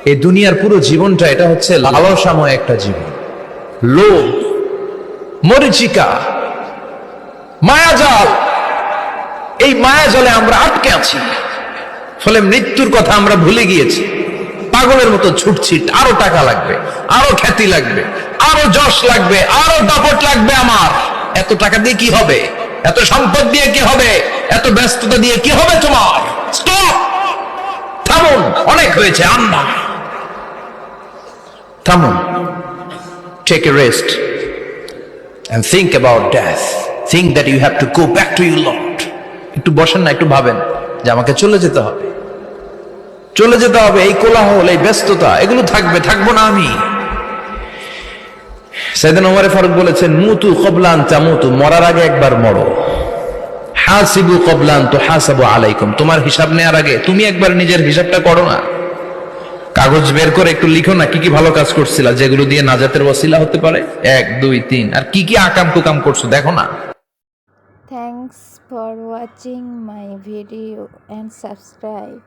এই দুনিয়ার পুরো জীবনটা এটা হচ্ছে লালসাময় একটা জীবন, লোভ, মরিচিকা, মায়াজাল। এই মায়াজালে আমরা আটকে আছি, ফলে মৃত্যুর কথা আমরা ভুলে গিয়েছি। পাগলের মতো ছুটছি, আরো টাকা লাগবে, আরো খ্যাতি লাগবে, আরো যশ লাগবে, আরো দাপট লাগবে। আমার এত টাকা দিয়ে কি হবে? এত সম্পদ দিয়ে কি হবে? এত ব্যস্ততা দিয়ে কি হবে তোমার? স্টপ, থামুন, অনেক হয়েছে। আন্না, থামুন, take a rest and think about death. Think that you have to go back to your Lord. একটু বসেন না, একটু ভাবেন যে আমাকে চলে যেতে হবে, চলে যেতে হবে। এই কোলাহল, এই ব্যস্ততা, এগুলো থাকবে, থাকবো না আমি। সাইয়েদনা ওমর ফারুক বলেছেন, মুতু ক্বাবলা আন তামুতু, মরার আগে একবার মরো। হাসিবু ক্বাবলা আন তুহাসাবু আলাইকুম, তোমার হিসাব নেওয়ার আগে তুমি একবার নিজের হিসাবটা করো না। কাগজ বের করে একটু লিখো না কি কি ভালো কাজ করছিলা, যেগুলো দিয়ে নাজাতের ওসিলা হতে পারে। 1 2 3, আর কি কি আকাম কুকাম করছো দেখো না। Thanks for watching my video and subscribe.